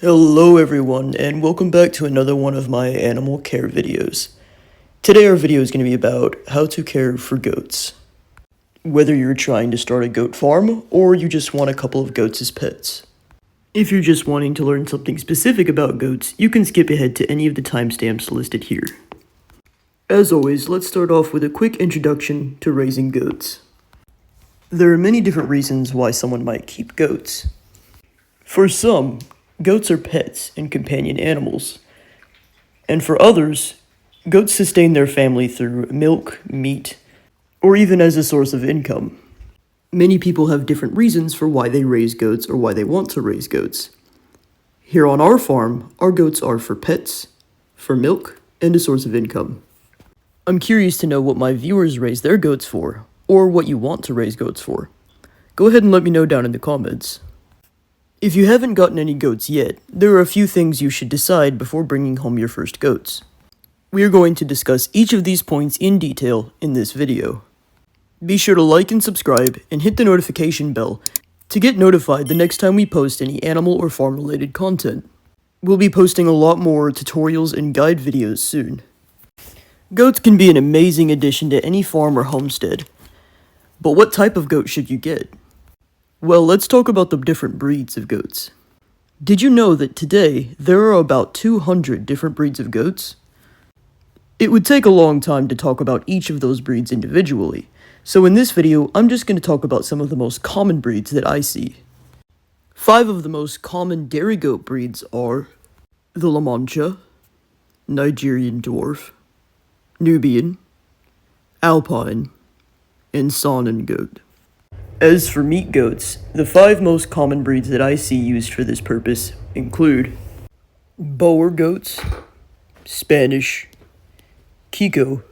Hello everyone, and welcome back to another one of my animal care videos. Today our video is going to be about how to care for goats. Whether you're trying to start a goat farm, or you just want a couple of goats as pets. If you're just wanting to learn something specific about goats, you can skip ahead to any of the timestamps listed here. As always, let's start off with a quick introduction to raising goats. There are many different reasons why someone might keep goats. For some, goats are pets and companion animals. And for others, goats sustain their family through milk, meat, or even as a source of income. Many people have different reasons for why they raise goats or why they want to raise goats. Here on our farm, our goats are for pets, for milk, and a source of income. I'm curious to know what my viewers raise their goats for, or what you want to raise goats for. Go ahead and let me know down in the comments. If you haven't gotten any goats yet, there are a few things you should decide before bringing home your first goats. We are going to discuss each of these points in detail in this video. Be sure to like and subscribe and hit the notification bell to get notified the next time we post any animal or farm related content. We'll be posting a lot more tutorials and guide videos soon. Goats can be an amazing addition to any farm or homestead. But what type of goat should you get? Well, let's talk about the different breeds of goats. Did you know that today there are about 200 different breeds of goats? It would take a long time to talk about each of those breeds individually, so in this video I'm just going to talk about some of the most common breeds that I see. 5 of the most common dairy goat breeds are the La Mancha, Nigerian Dwarf, Nubian, Alpine, and Saanen goat. As for meat goats, the 5 most common breeds that I see used for this purpose include Boer goats, Spanish, Kiko,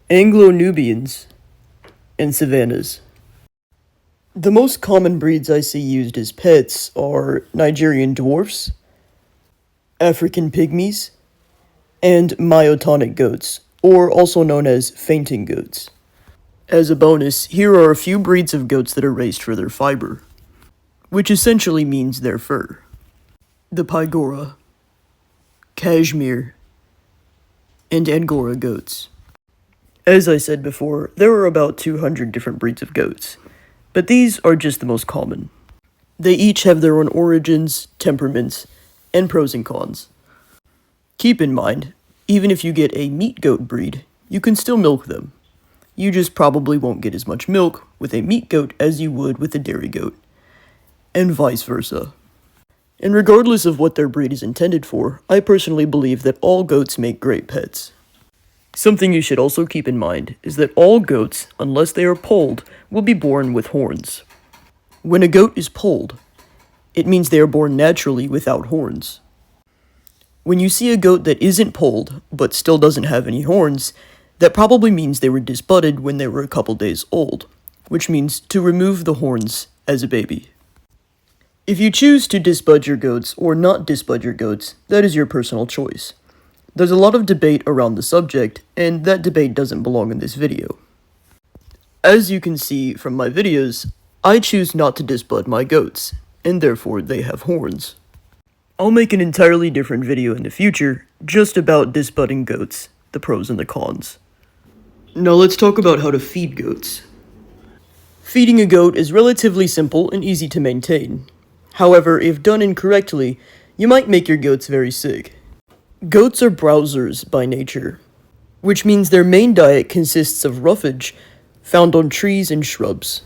Anglo-Nubians, and Savannahs. The most common breeds I see used as pets are Nigerian Dwarfs, African Pygmies, and myotonic goats, or also known as fainting goats. As a bonus, here are a few breeds of goats that are raised for their fiber, which essentially means their fur. The Pygora, Cashmere, and Angora goats. As I said before, there are about 200 different breeds of goats, but these are just the most common. They each have their own origins, temperaments, and pros and cons. Keep in mind, even if you get a meat goat breed, you can still milk them. You just probably won't get as much milk with a meat goat as you would with a dairy goat, and vice versa. And regardless of what their breed is intended for, I personally believe that all goats make great pets. Something you should also keep in mind is that all goats, unless they are polled, will be born with horns. When a goat is polled, it means they are born naturally without horns. When you see a goat that isn't polled, but still doesn't have any horns, that probably means they were disbudded when they were a couple days old, which means to remove the horns as a baby. If you choose to disbud your goats or not disbud your goats, that is your personal choice. There's a lot of debate around the subject, and that debate doesn't belong in this video. As you can see from my videos, I choose not to disbud my goats, and therefore they have horns. I'll make an entirely different video in the future, just about disbudding goats, the pros and the cons. Now let's talk about how to feed goats. Feeding a goat is relatively simple and easy to maintain. However, if done incorrectly, you might make your goats very sick. Goats are browsers by nature, which means their main diet consists of roughage found on trees and shrubs.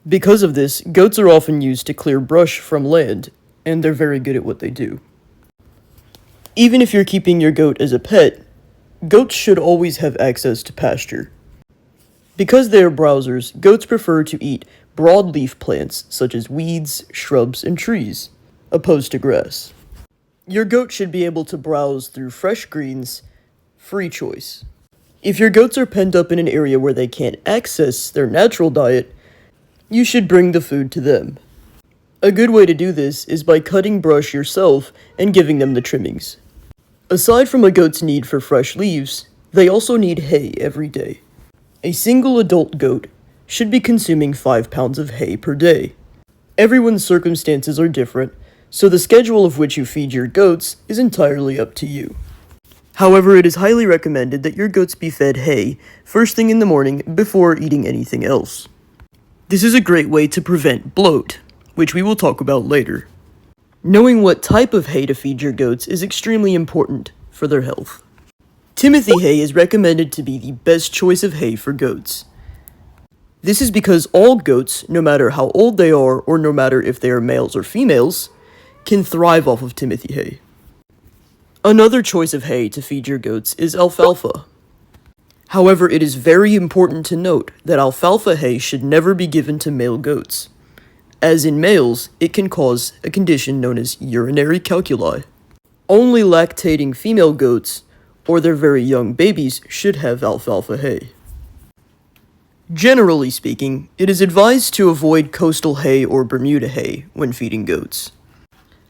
Because of this, goats are often used to clear brush from land, and they're very good at what they do. Even if you're keeping your goat as a pet, goats should always have access to pasture. Because they are browsers, goats prefer to eat broadleaf plants such as weeds, shrubs, and trees, opposed to grass. Your goat should be able to browse through fresh greens, free choice. If your goats are penned up in an area where they can't access their natural diet, you should bring the food to them. A good way to do this is by cutting brush yourself and giving them the trimmings. Aside from a goat's need for fresh leaves, they also need hay every day. A single adult goat should be consuming 5 pounds of hay per day. Everyone's circumstances are different, so the schedule of which you feed your goats is entirely up to you. However, it is highly recommended that your goats be fed hay first thing in the morning before eating anything else. This is a great way to prevent bloat, which we will talk about later. Knowing what type of hay to feed your goats is extremely important for their health. Timothy hay is recommended to be the best choice of hay for goats. This is because all goats, no matter how old they are or no matter if they are males or females, can thrive off of Timothy hay. Another choice of hay to feed your goats is alfalfa. However, it is very important to note that alfalfa hay should never be given to male goats, as in males, it can cause a condition known as urinary calculi. Only lactating female goats or their very young babies should have alfalfa hay. Generally speaking, it is advised to avoid coastal hay or Bermuda hay when feeding goats.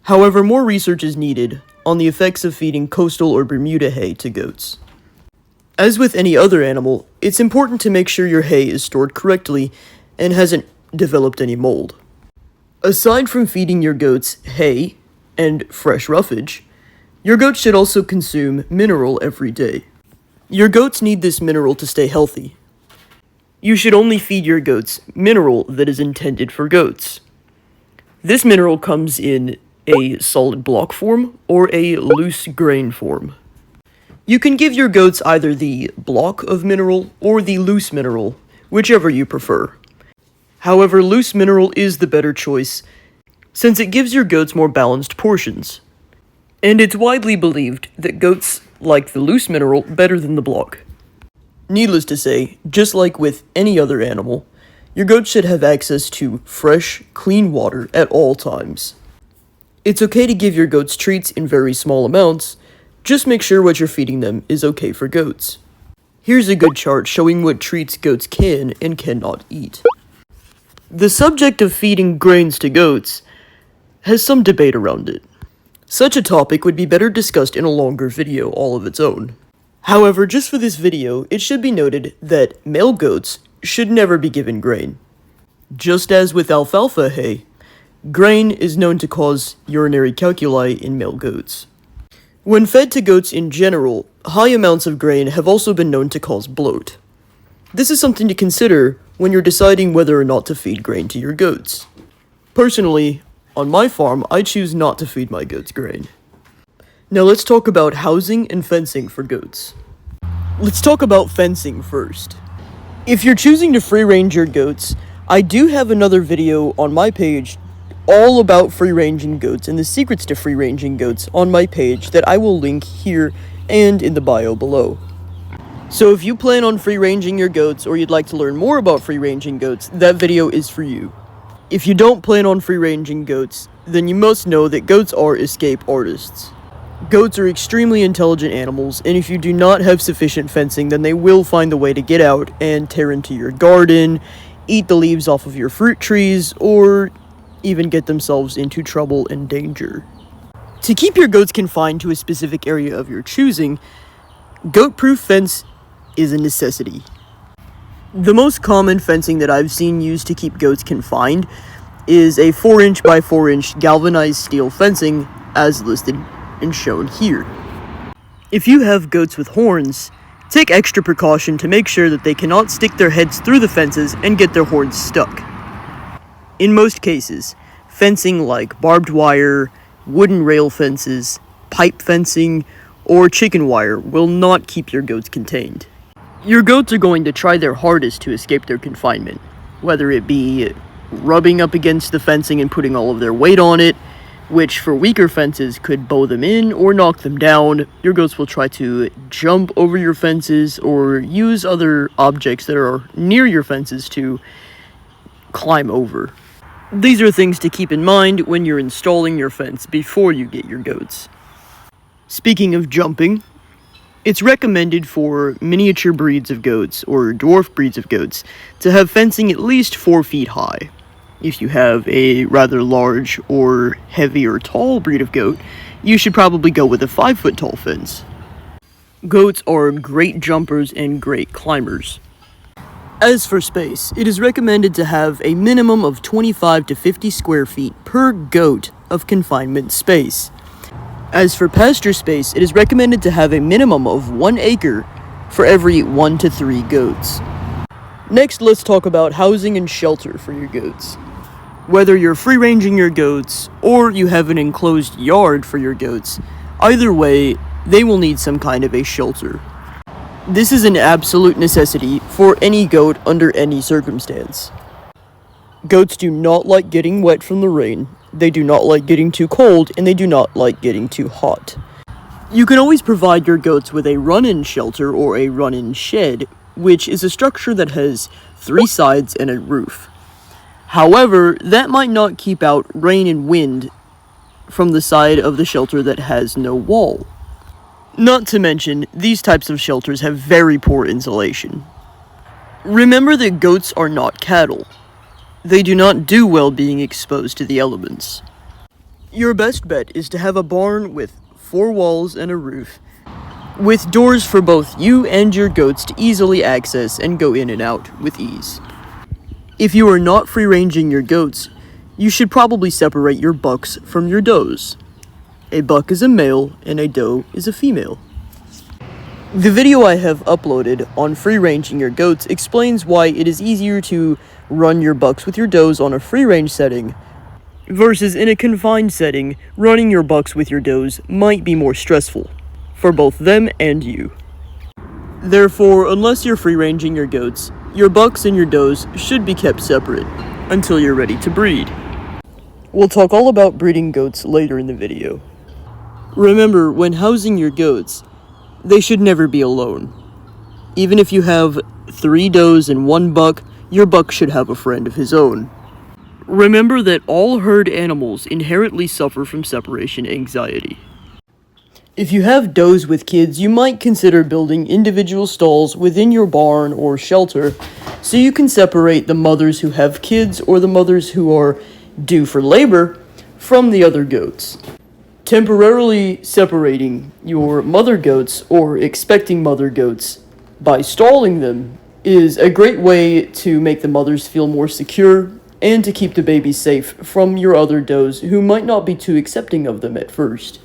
However, more research is needed on the effects of feeding coastal or Bermuda hay to goats. As with any other animal, it's important to make sure your hay is stored correctly and hasn't developed any mold. Aside from feeding your goats hay and fresh roughage, your goats should also consume mineral every day. Your goats need this mineral to stay healthy. You should only feed your goats mineral that is intended for goats. This mineral comes in a solid block form or a loose grain form. You can give your goats either the block of mineral or the loose mineral, whichever you prefer. However, loose mineral is the better choice, since it gives your goats more balanced portions. And it's widely believed that goats like the loose mineral better than the block. Needless to say, just like with any other animal, your goats should have access to fresh, clean water at all times. It's okay to give your goats treats in very small amounts, just make sure what you're feeding them is okay for goats. Here's a good chart showing what treats goats can and cannot eat. The subject of feeding grains to goats has some debate around it. Such a topic would be better discussed in a longer video all of its own. However, just for this video, it should be noted that male goats should never be given grain. Just as with alfalfa hay, grain is known to cause urinary calculi in male goats. When fed to goats in general, high amounts of grain have also been known to cause bloat. This is something to consider when you're deciding whether or not to feed grain to your goats. Personally, on my farm, I choose not to feed my goats grain. Now let's talk about housing and fencing for goats. Let's talk about fencing first. If you're choosing to free-range your goats, I do have another video on my page all about free-ranging goats and the secrets to free-ranging goats on my page that I will link here and in the bio below. So if you plan on free-ranging your goats or you'd like to learn more about free-ranging goats, that video is for you. If you don't plan on free-ranging goats, then you must know that goats are escape artists. Goats are extremely intelligent animals, and if you do not have sufficient fencing, then they will find a way to get out and tear into your garden, eat the leaves off of your fruit trees, or even get themselves into trouble and danger. To keep your goats confined to a specific area of your choosing, goat-proof fence is a necessity. The most common fencing that I've seen used to keep goats confined is a 4-inch by 4-inch galvanized steel fencing as listed and shown here. If you have goats with horns, take extra precaution to make sure that they cannot stick their heads through the fences and get their horns stuck. In most cases, fencing like barbed wire, wooden rail fences, pipe fencing, or chicken wire will not keep your goats contained. Your goats are going to try their hardest to escape their confinement, whether it be rubbing up against the fencing and putting all of their weight on it, which for weaker fences could bow them in or knock them down. Your goats will try to jump over your fences or use other objects that are near your fences to climb over. These are things to keep in mind when you're installing your fence before you get your goats. Speaking of jumping, it's recommended for miniature breeds of goats or dwarf breeds of goats to have fencing at least 4 feet high. If you have a rather large or heavy or tall breed of goat, you should probably go with a 5-foot tall fence. Goats are great jumpers and great climbers. As for space, it is recommended to have a minimum of 25 to 50 square feet per goat of confinement space. As for pasture space, it is recommended to have a minimum of 1 acre for every 1 to 3 goats. Next, let's talk about housing and shelter for your goats. Whether you're free-ranging your goats or you have an enclosed yard for your goats, either way, they will need some kind of a shelter. This is an absolute necessity for any goat under any circumstance. Goats do not like getting wet from the rain, they do not like getting too cold, and they do not like getting too hot. You can always provide your goats with a run-in shelter or a run-in shed, which is a structure that has 3 sides and a roof. However, that might not keep out rain and wind from the side of the shelter that has no wall. Not to mention, these types of shelters have very poor insulation. Remember that goats are not cattle. They do not do well being exposed to the elements. Your best bet is to have a barn with 4 walls and a roof, with doors for both you and your goats to easily access and go in and out with ease. If you are not free-ranging your goats, you should probably separate your bucks from your does. A buck is a male and a doe is a female. The video I have uploaded on free-ranging your goats explains why it is easier to run your bucks with your does on a free-range setting versus in a confined setting. Running your bucks with your does might be more stressful for both them and you. Therefore, unless you're free-ranging your goats, your bucks and your does should be kept separate until you're ready to breed. We'll talk all about breeding goats later in the video. Remember, when housing your goats, they should never be alone. Even if you have 3 does and 1 buck, your buck should have a friend of his own. Remember that all herd animals inherently suffer from separation anxiety. If you have does with kids, you might consider building individual stalls within your barn or shelter so you can separate the mothers who have kids or the mothers who are due for labor from the other goats. Temporarily separating your mother goats or expecting mother goats by stalling them is a great way to make the mothers feel more secure and to keep the babies safe from your other does who might not be too accepting of them at first.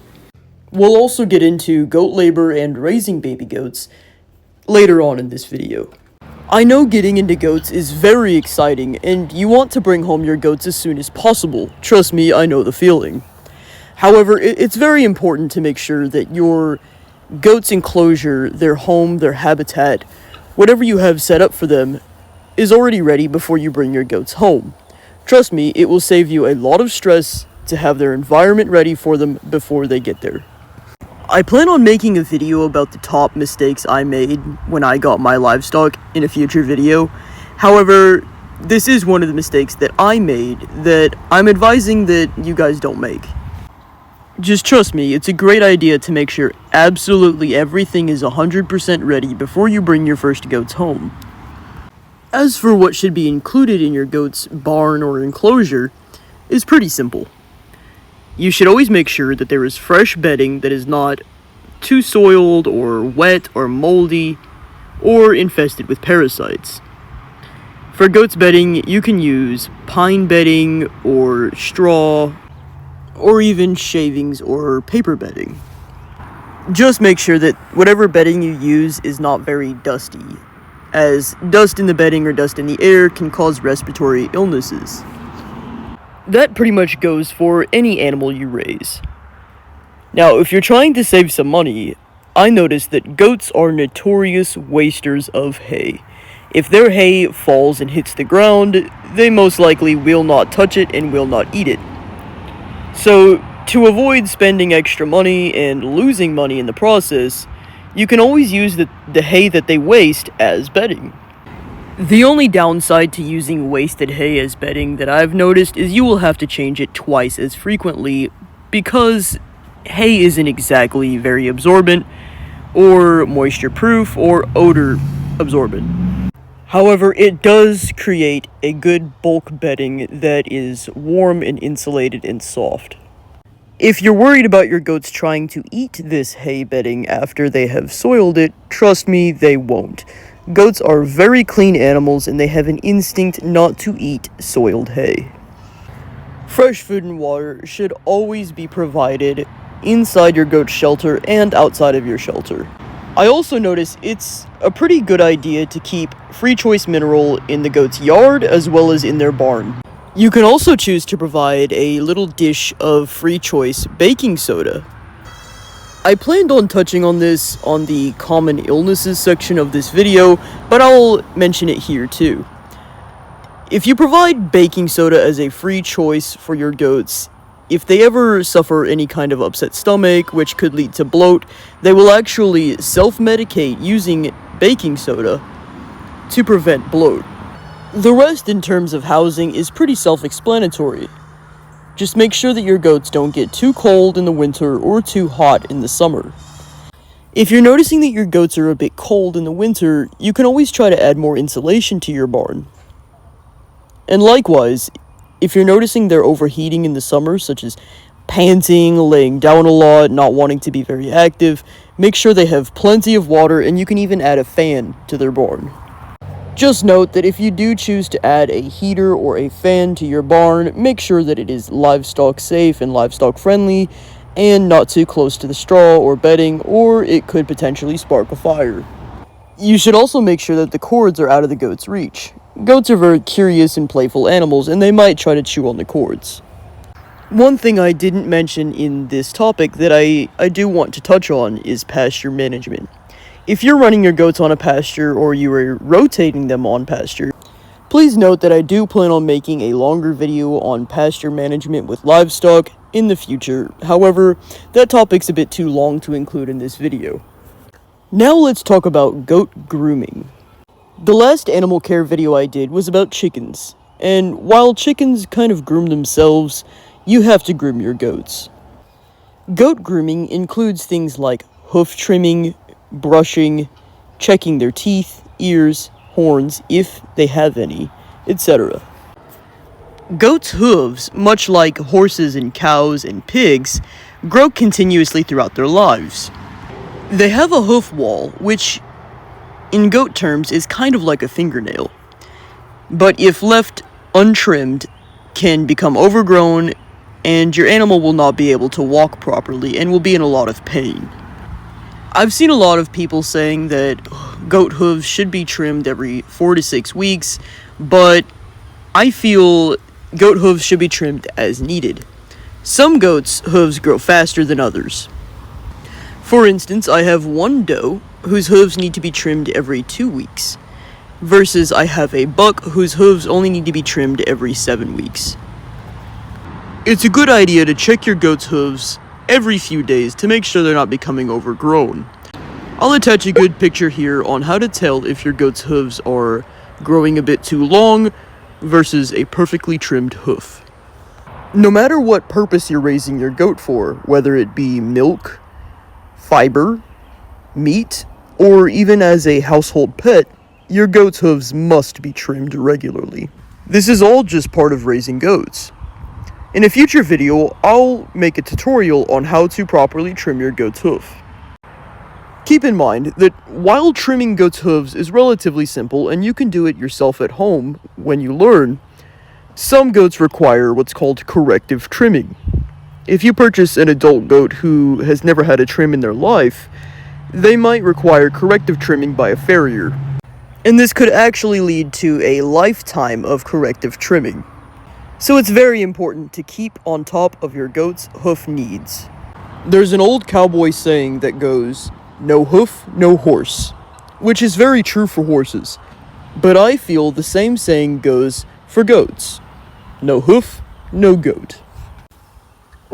We'll also get into goat labor and raising baby goats later on in this video. I know getting into goats is very exciting and you want to bring home your goats as soon as possible. Trust me, I know the feeling. However, it's very important to make sure that your goats' enclosure, their home, their habitat, whatever you have set up for them, is already ready before you bring your goats home. Trust me, it will save you a lot of stress to have their environment ready for them before they get there. I plan on making a video about the top mistakes I made when I got my livestock in a future video. However, this is one of the mistakes that I made that I'm advising that you guys don't make. Just trust me, it's a great idea to make sure absolutely everything is 100% ready before you bring your first goats home. As for what should be included in your goat's barn or enclosure, is pretty simple. You should always make sure that there is fresh bedding that is not too soiled or wet or moldy or infested with parasites. For goats bedding, you can use pine bedding or straw or even shavings or paper bedding. Just make sure that whatever bedding you use is not very dusty, as dust in the bedding or dust in the air can cause respiratory illnesses. That pretty much goes for any animal you raise. Now, if you're trying to save some money, I noticed that goats are notorious wasters of hay. If their hay falls and hits the ground, they most likely will not touch it and will not eat it. So, to avoid spending extra money and losing money in the process, you can always use the hay that they waste as bedding. The only downside to using wasted hay as bedding that I've noticed is you will have to change it twice as frequently because hay isn't exactly very absorbent or moisture-proof or odor absorbent. However, it does create a good bulk bedding that is warm and insulated and soft. If you're worried about your goats trying to eat this hay bedding after they have soiled it, trust me, they won't. Goats are very clean animals and they have an instinct not to eat soiled hay. Fresh food and water should always be provided inside your goat's shelter and outside of your shelter. I also notice it's a pretty good idea to keep free choice mineral in the goat's yard as well as in their barn. You can also choose to provide a little dish of free choice baking soda. I planned on touching on this on the common illnesses section of this video, but I'll mention it here too. If you provide baking soda as a free choice for your goats, if they ever suffer any kind of upset stomach, which could lead to bloat, they will actually self-medicate using baking soda to prevent bloat. The rest in terms of housing is pretty self-explanatory. Just make sure that your goats don't get too cold in the winter or too hot in the summer. If you're noticing that your goats are a bit cold in the winter, you can always try to add more insulation to your barn. And likewise, if you're noticing they're overheating in the summer, such as panting, laying down a lot, not wanting to be very active, make sure they have plenty of water, and you can even add a fan to their barn. Just note that if you do choose to add a heater or a fan to your barn, make sure that it is livestock safe and livestock friendly, and not too close to the straw or bedding, or it could potentially spark a fire. You should also make sure that the cords are out of the goat's reach. Goats are very curious and playful animals, and they might try to chew on the cords. One thing I didn't mention in this topic that I do want to touch on is pasture management. If you're running your goats on a pasture or you are rotating them on pasture, please note that I do plan on making a longer video on pasture management with livestock in the future. However, that topic's a bit too long to include in this video. Now let's talk about goat grooming. The last animal care video I did was about chickens, and while chickens kind of groom themselves, you have to groom your goats. Goat grooming includes things like hoof trimming, brushing, checking their teeth, ears, horns, if they have any, etc. Goats' hooves, much like horses and cows and pigs, grow continuously throughout their lives. They have a hoof wall, which in goat terms is kind of like a fingernail, but if left untrimmed can become overgrown and your animal will not be able to walk properly and will be in a lot of pain. I've seen a lot of people saying that goat hooves should be trimmed every 4 to 6 weeks, but I feel goat hooves should be trimmed as needed. Some goats' hooves grow faster than others. For instance, I have one doe whose hooves need to be trimmed every 2 weeks, versus I have a buck whose hooves only need to be trimmed every 7 weeks. It's a good idea to check your goat's hooves every few days to make sure they're not becoming overgrown. I'll attach a good picture here on how to tell if your goat's hooves are growing a bit too long versus a perfectly trimmed hoof. No matter what purpose you're raising your goat for, whether it be milk, fiber, meat, or even as a household pet, your goat's hooves must be trimmed regularly. This is all just part of raising goats. In a future video, I'll make a tutorial on how to properly trim your goat's hoof. Keep in mind that while trimming goat's hooves is relatively simple and you can do it yourself at home when you learn, some goats require what's called corrective trimming. If you purchase an adult goat who has never had a trim in their life, they might require corrective trimming by a farrier. And this could actually lead to a lifetime of corrective trimming. So it's very important to keep on top of your goat's hoof needs. There's an old cowboy saying that goes, "No hoof, no horse," which is very true for horses. But I feel the same saying goes for goats. No hoof, no goat.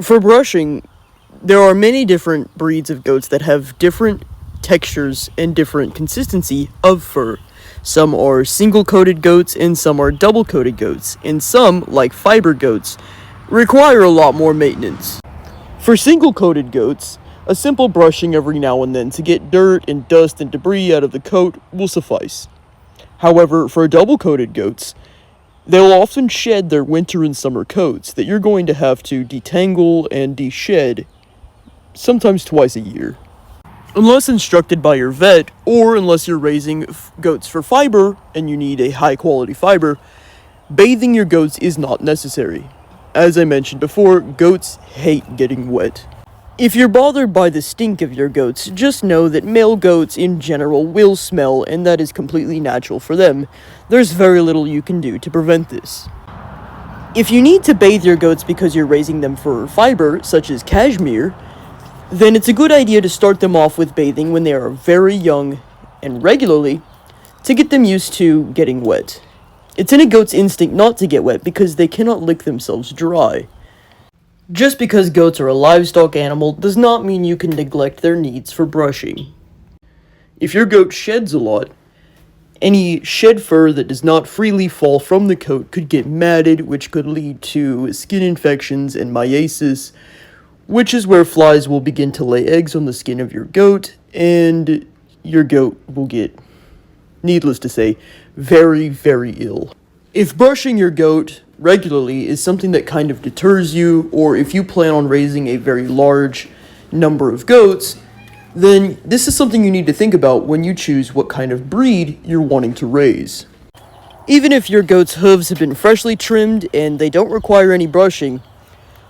For brushing, there are many different breeds of goats that have different textures and different consistency of fur. Some are single-coated goats and some are double-coated goats, and some, like fiber goats, require a lot more maintenance. For single-coated goats, a simple brushing every now and then to get dirt and dust and debris out of the coat will suffice. However, for double-coated goats, they'll often shed their winter and summer coats that you're going to have to detangle and de-shed sometimes twice a year. Unless instructed by your vet, or unless you're raising goats for fiber and you need a high quality fiber, bathing your goats is not necessary. as I mentioned before, goats hate getting wet. If you're bothered by the stink of your goats, just know that male goats in general will smell, and that is completely natural for them. There's very little you can do to prevent this. If you need to bathe your goats because you're raising them for fiber, such as cashmere, then it's a good idea to start them off with bathing when they are very young and regularly to get them used to getting wet. It's in a goat's instinct not to get wet because they cannot lick themselves dry. Just because goats are a livestock animal does not mean you can neglect their needs for brushing. If your goat sheds a lot, any shed fur that does not freely fall from the coat could get matted, which could lead to skin infections and myiasis, which is where flies will begin to lay eggs on the skin of your goat, and your goat will get, needless to say, very, very ill. If brushing your goat regularly is something that kind of deters you, or if you plan on raising a very large number of goats, then this is something you need to think about when you choose what kind of breed you're wanting to raise. Even if your goat's hooves have been freshly trimmed and they don't require any brushing,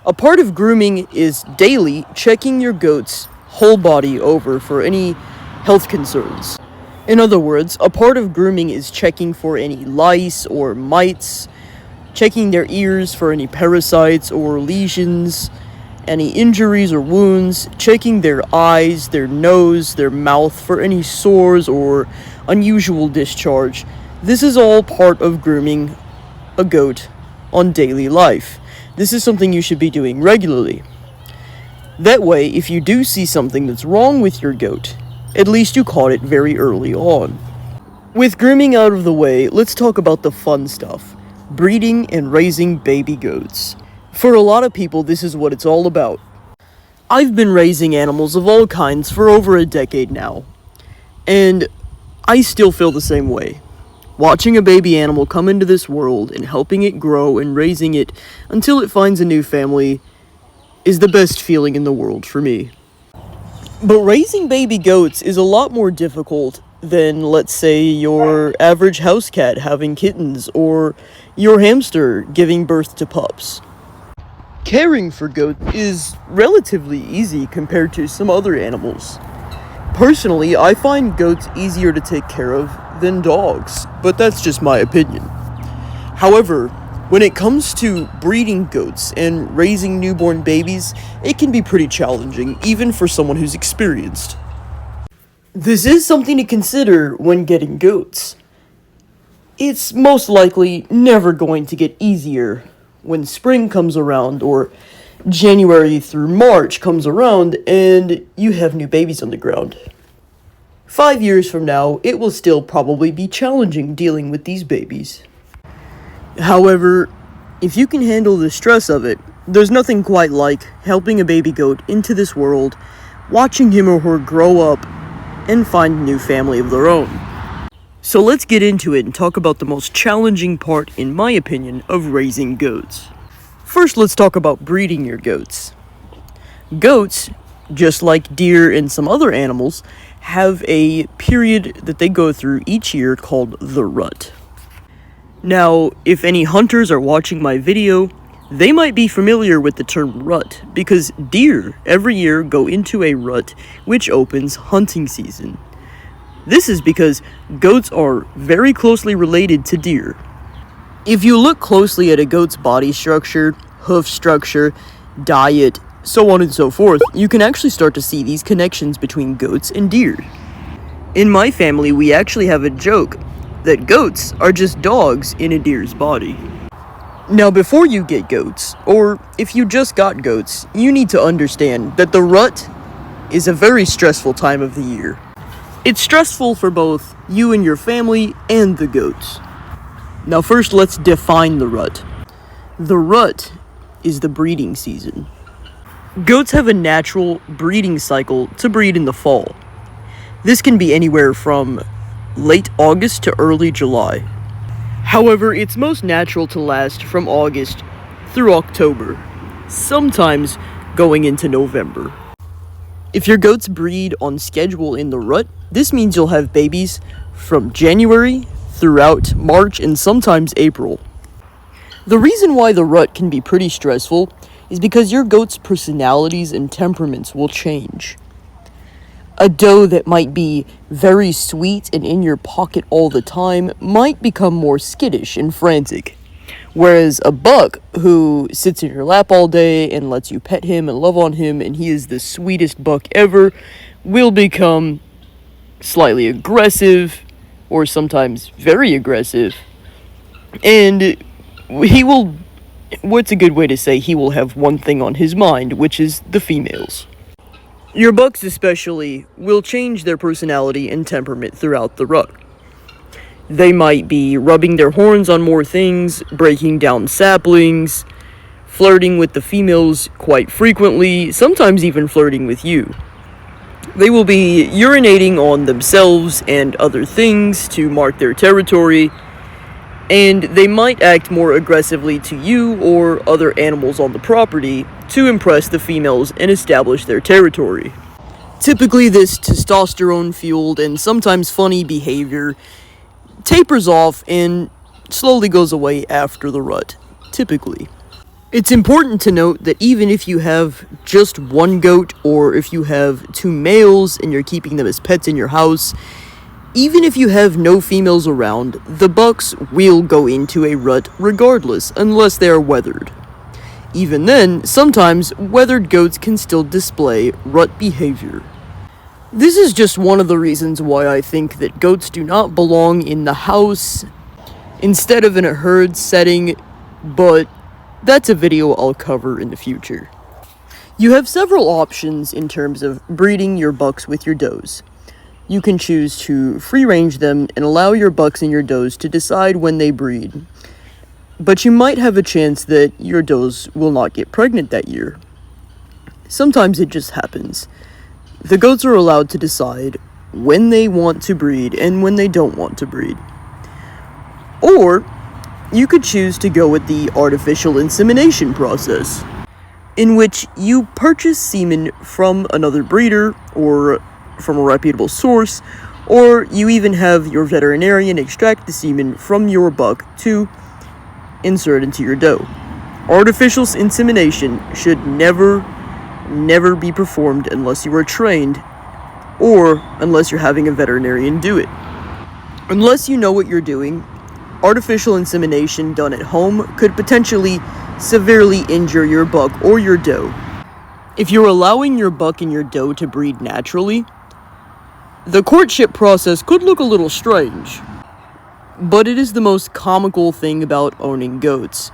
a part of grooming is daily checking your goat's whole body over for any health concerns. In other words, a part of grooming is checking for any lice or mites, checking their ears for any parasites or lesions, any injuries or wounds, checking their eyes, their nose, their mouth for any sores or unusual discharge. This is all part of grooming a goat on daily life. This is something you should be doing regularly. That way, if you do see something that's wrong with your goat, at least you caught it very early on. With grooming out of the way, let's talk about the fun stuff: breeding and raising baby goats. For a lot of people, this is what it's all about. I've been raising animals of all kinds for over a decade now, and I still feel the same way. Watching a baby animal come into this world and helping it grow and raising it until it finds a new family is the best feeling in the world for me. But raising baby goats is a lot more difficult than, let's say, your average house cat having kittens or your hamster giving birth to pups. Caring for goats is relatively easy compared to some other animals. Personally, I find goats easier to take care of than dogs, but that's just my opinion. However, when it comes to breeding goats and raising newborn babies, it can be pretty challenging, even for someone who's experienced. This is something to consider when getting goats. It's most likely never going to get easier when spring comes around or January through March comes around and you have new babies on the ground. 5 years from now, it will still probably be challenging dealing with these babies. However, if you can handle the stress of it, there's nothing quite like helping a baby goat into this world, watching him or her grow up, and find a new family of their own. So let's get into it and talk about the most challenging part, in my opinion, of raising goats. First, let's talk about breeding your goats. Goats, just like deer and some other animals, have a period that they go through each year called the rut. Now, if any hunters are watching my video, they might be familiar with the term rut, because deer every year go into a rut which opens hunting season. This is because goats are very closely related to deer. If you look closely at a goat's body structure, hoof structure, diet, so on and so forth, you can actually start to see these connections between goats and deer. In my family, we actually have a joke that goats are just dogs in a deer's body. Now, before you get goats, or if you just got goats, you need to understand that the rut is a very stressful time of the year. It's stressful for both you and your family and the goats. Now first, let's define the rut. The rut is the breeding season. Goats have a natural breeding cycle to breed in the fall. This can be anywhere from late August to early July. However, it's most natural to last from August through October, sometimes going into November. If your goats breed on schedule in the rut, this means you'll have babies from January throughout March and sometimes April. The reason why the rut can be pretty stressful is because your goat's personalities and temperaments will change. A doe that might be very sweet and in your pocket all the time might become more skittish and frantic. Whereas a buck who sits in your lap all day and lets you pet him and love on him and he is the sweetest buck ever will become slightly aggressive or sometimes very aggressive. And he will, what's a good way to say, he will have one thing on his mind, which is the females. Your bucks especially will change their personality and temperament throughout the rut. They might be rubbing their horns on more things, breaking down saplings, flirting with the females quite frequently, sometimes even flirting with you. They will be urinating on themselves and other things to mark their territory, and they might act more aggressively to you or other animals on the property to impress the females and establish their territory. Typically, this testosterone-fueled and sometimes funny behavior tapers off and slowly goes away after the rut, typically. It's important to note that even if you have just one goat or if you have two males and you're keeping them as pets in your house, even if you have no females around, the bucks will go into a rut regardless, unless they are weathered. Even then, sometimes weathered goats can still display rut behavior. This is just one of the reasons why I think that goats do not belong in the house instead of in a herd setting, but that's a video I'll cover in the future. You have several options in terms of breeding your bucks with your does. You can choose to free-range them and allow your bucks and your does to decide when they breed. But you might have a chance that your does will not get pregnant that year. Sometimes it just happens. The goats are allowed to decide when they want to breed and when they don't want to breed. Or, you could choose to go with the artificial insemination process, in which you purchase semen from another breeder or from a reputable source, or you even have your veterinarian extract the semen from your buck to insert into your doe. Artificial insemination should never be performed unless you are trained or unless you're having a veterinarian do it. Unless you know what you're doing, artificial insemination done at home could potentially severely injure your buck or your doe. If you're allowing your buck and your doe to breed naturally, the courtship process could look a little strange, but it is the most comical thing about owning goats.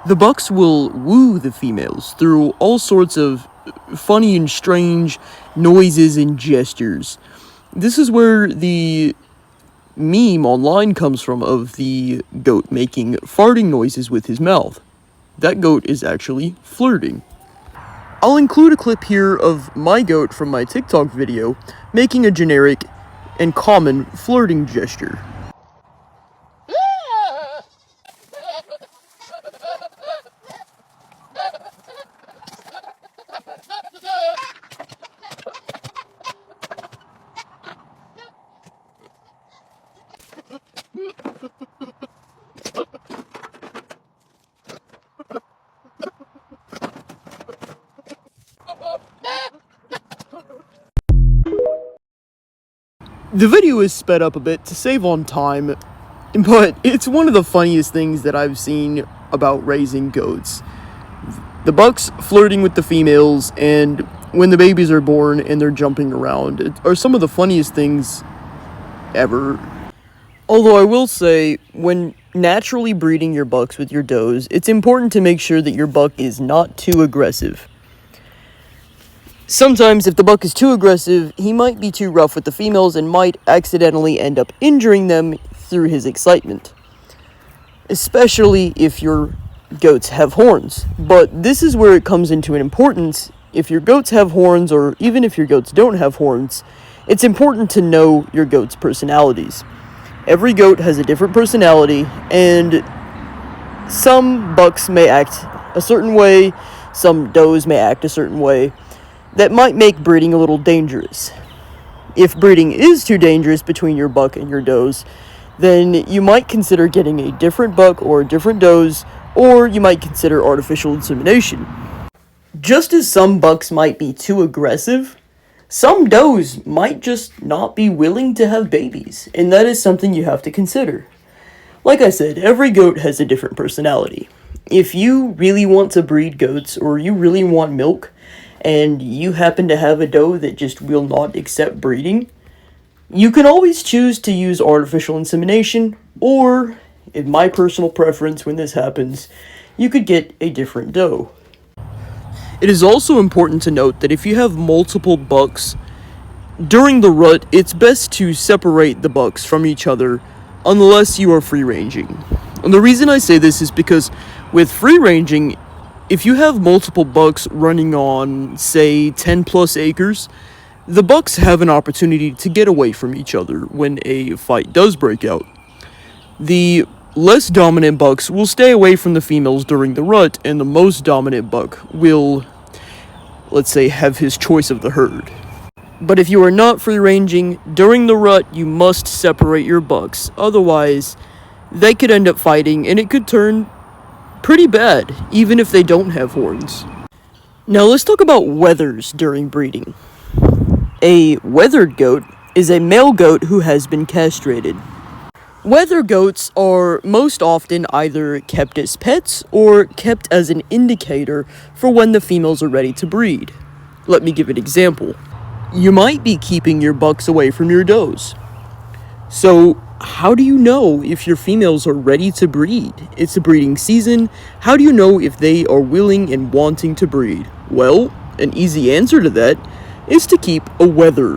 The bucks will woo the females through all sorts of funny and strange noises and gestures. This is where the meme online comes from of the goat making farting noises with his mouth. That goat is actually flirting. I'll include a clip here of my goat from my TikTok video making a generic and common flirting gesture. The video is sped up a bit to save on time, but it's one of the funniest things that I've seen about raising goats. The bucks flirting with the females, and when the babies are born and they're jumping around, are some of the funniest things ever. Although I will say, when naturally breeding your bucks with your does, it's important to make sure that your buck is not too aggressive. Sometimes, if the buck is too aggressive, he might be too rough with the females and might accidentally end up injuring them through his excitement. Especially if your goats have horns. But this is where it comes into an importance. If your goats have horns, or even if your goats don't have horns, it's important to know your goats' personalities. Every goat has a different personality, and some bucks may act a certain way, some does may act a certain way. That might make breeding a little dangerous. If breeding is too dangerous between your buck and your does, then you might consider getting a different buck or a different dose, or you might consider artificial insemination. Just as some bucks might be too aggressive, some does might just not be willing to have babies, and that is something you have to consider. Like I said, every goat has a different personality. If you really want to breed goats, or you really want milk, and you happen to have a doe that just will not accept breeding, you can always choose to use artificial insemination, or, in my personal preference when this happens, you could get a different doe. It is also important to note that if you have multiple bucks, during the rut, it's best to separate the bucks from each other unless you are free-ranging. And the reason I say this is because with free-ranging, if you have multiple bucks running on, say, 10 plus acres, the bucks have an opportunity to get away from each other when a fight does break out. The less dominant bucks will stay away from the females during the rut, and the most dominant buck will, let's say, have his choice of the herd. But if you are not free-ranging, during the rut, you must separate your bucks. Otherwise, they could end up fighting, and it could turn pretty bad, even if they don't have horns. Now let's talk about wethers during breeding. A weathered goat is a male goat who has been castrated. Wether goats are most often either kept as pets or kept as an indicator for when the females are ready to breed. Let me give an example. You might be keeping your bucks away from your does. So, how do you know if your females are ready to breed? It's a breeding season. How do you know if they are willing and wanting to breed? Well, an easy answer to that is to keep a wether,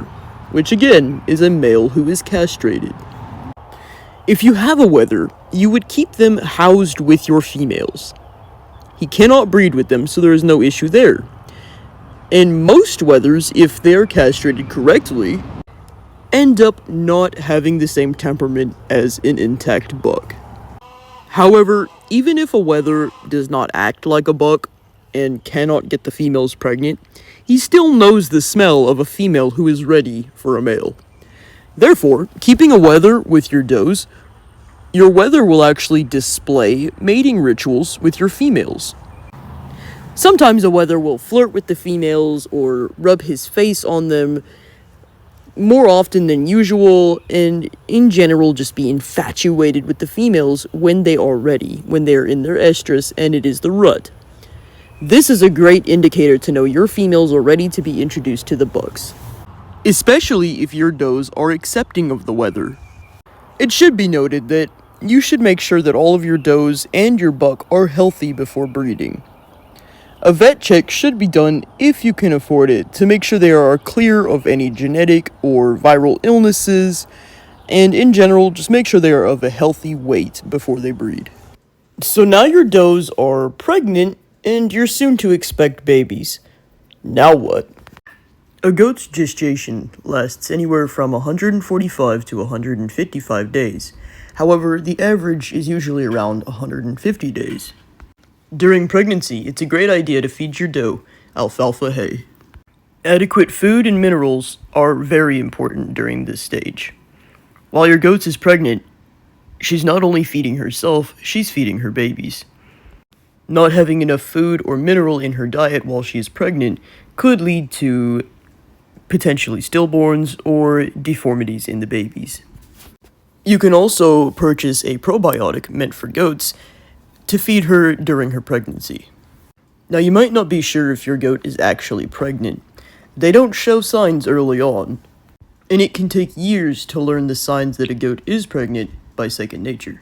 which again is a male who is castrated. If you have a wether, you would keep them housed with your females. He cannot breed with them, so there is no issue there. And most wethers, if they are castrated correctly, end up not having the same temperament as an intact buck. However, even if a wether does not act like a buck and cannot get the females pregnant, he still knows the smell of a female who is ready for a male. Therefore, keeping a wether with your does, your wether will actually display mating rituals with your females. Sometimes a wether will flirt with the females or rub his face on them more often than usual, and in general just be infatuated with the females when they are ready, when they are in their estrus and it is the rut. This is a great indicator to know your females are ready to be introduced to the bucks, especially if your does are accepting of the wether. It should be noted that you should make sure that all of your does and your buck are healthy before breeding. A vet check should be done if you can afford it to make sure they are clear of any genetic or viral illnesses, and in general, just make sure they are of a healthy weight before they breed. So now your does are pregnant and you're soon to expect babies. Now what? A goat's gestation lasts anywhere from 145 to 155 days. However, the average is usually around 150 days. During pregnancy, it's a great idea to feed your doe alfalfa hay. Adequate food and minerals are very important during this stage. While your goat is pregnant, she's not only feeding herself, she's feeding her babies. Not having enough food or mineral in her diet while she is pregnant could lead to potentially stillborns or deformities in the babies. You can also purchase a probiotic meant for goats to feed her during her pregnancy. Now, you might not be sure if your goat is actually pregnant. They don't show signs early on, and it can take years to learn the signs that a goat is pregnant by second nature.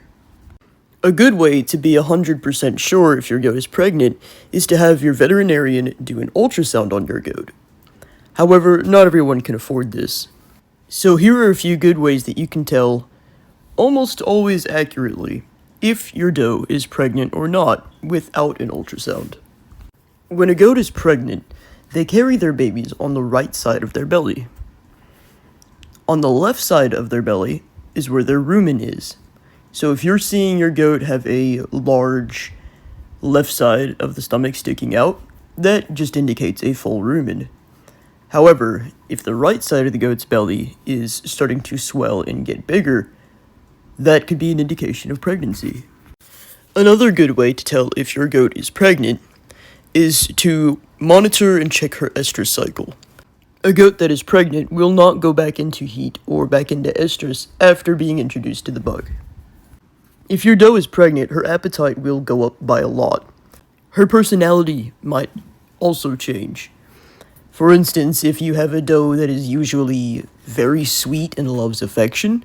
A good way to be 100% sure if your goat is pregnant is to have your veterinarian do an ultrasound on your goat. However, not everyone can afford this. So here are a few good ways that you can tell, almost always accurately, if your doe is pregnant or not without an ultrasound. When a goat is pregnant, they carry their babies on the right side of their belly. On the left side of their belly is where their rumen is. So if you're seeing your goat have a large left side of the stomach sticking out, that just indicates a full rumen. However, if the right side of the goat's belly is starting to swell and get bigger, That could be an indication of pregnancy. Another good way to tell if your goat is pregnant is to monitor and check her estrus cycle. A goat that is pregnant will not go back into heat or back into estrus after being introduced to the bug. If your doe is pregnant, her appetite will go up by a lot. Her personality might also change. For instance, if you have a doe that is usually very sweet and loves affection,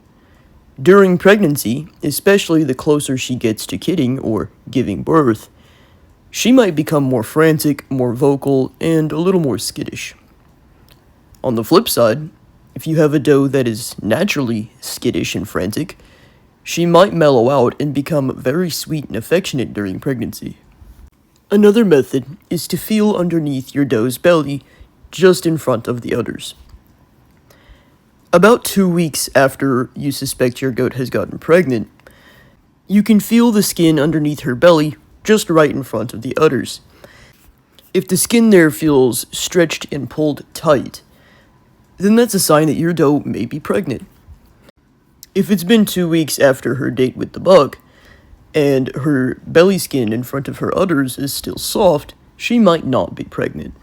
during pregnancy, especially the closer she gets to kidding or giving birth, she might become more frantic, more vocal, and a little more skittish. On the flip side, if you have a doe that is naturally skittish and frantic, she might mellow out and become very sweet and affectionate during pregnancy. Another method is to feel underneath your doe's belly, just in front of the udders. About 2 weeks after you suspect your goat has gotten pregnant, you can feel the skin underneath her belly just right in front of the udders. If the skin there feels stretched and pulled tight, then that's a sign that your doe may be pregnant. If it's been 2 weeks after her date with the bug, and her belly skin in front of her udders is still soft, she might not be pregnant.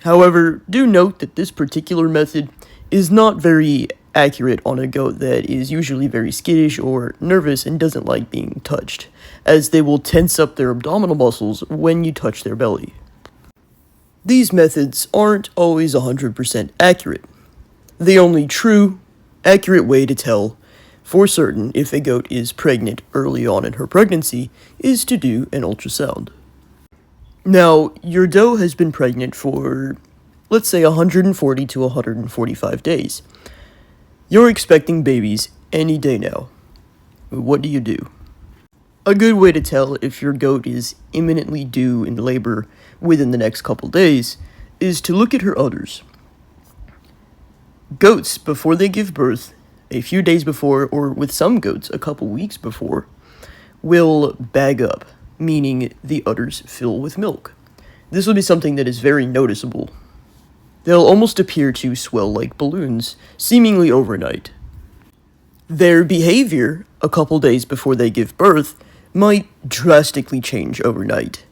However, do note that this particular method is not very accurate on a goat that is usually very skittish or nervous and doesn't like being touched, as they will tense up their abdominal muscles when you touch their belly. These methods aren't always 100% accurate. The only true, accurate way to tell for certain if a goat is pregnant early on in her pregnancy is to do an ultrasound. Now, your doe has been pregnant for, let's say, 140 to 145 days. You're expecting babies any day now. What do you do? A good way to tell if your goat is imminently due in labor within the next couple days is to look at her udders. Goats, before they give birth, a few days before, or with some goats, a couple weeks before, will bag up, meaning the udders fill with milk. This will be something that is very noticeable. They'll almost appear to swell like balloons, seemingly overnight. Their behavior, a couple days before they give birth, might drastically change overnight.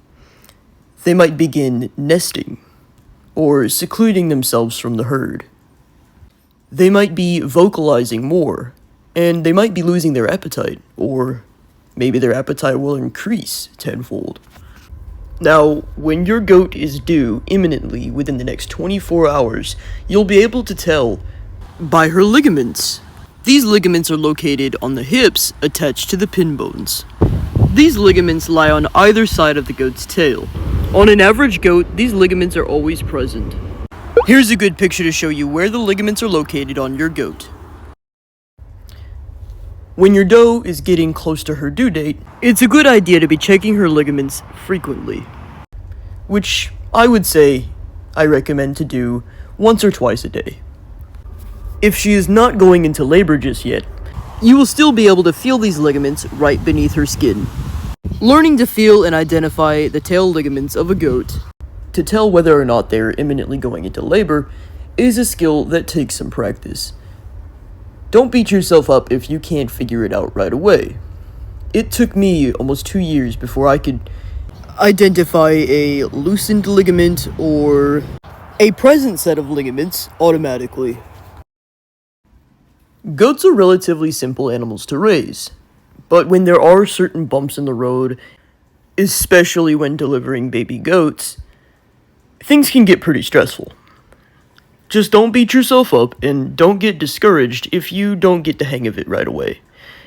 They might begin nesting, or secluding themselves from the herd. They might be vocalizing more, and they might be losing their appetite, or maybe their appetite will increase tenfold. Now, when your goat is due imminently within the next 24 hours, you'll be able to tell by her ligaments. These ligaments are located on the hips attached to the pin bones. These ligaments lie on either side of the goat's tail. On an average goat, these ligaments are always present. Here's a good picture to show you where the ligaments are located on your goat. When your doe is getting close to her due date, it's a good idea to be checking her ligaments frequently, which I would say I recommend to do once or twice a day. If she is not going into labor just yet, you will still be able to feel these ligaments right beneath her skin. Learning to feel and identify the tail ligaments of a goat to tell whether or not they're imminently going into labor is a skill that takes some practice. Don't beat yourself up if you can't figure it out right away. It took me almost 2 years before I could identify a loosened ligament or a present set of ligaments automatically. Goats are relatively simple animals to raise, but when there are certain bumps in the road, especially when delivering baby goats, things can get pretty stressful. Just don't beat yourself up and don't get discouraged if you don't get the hang of it right away.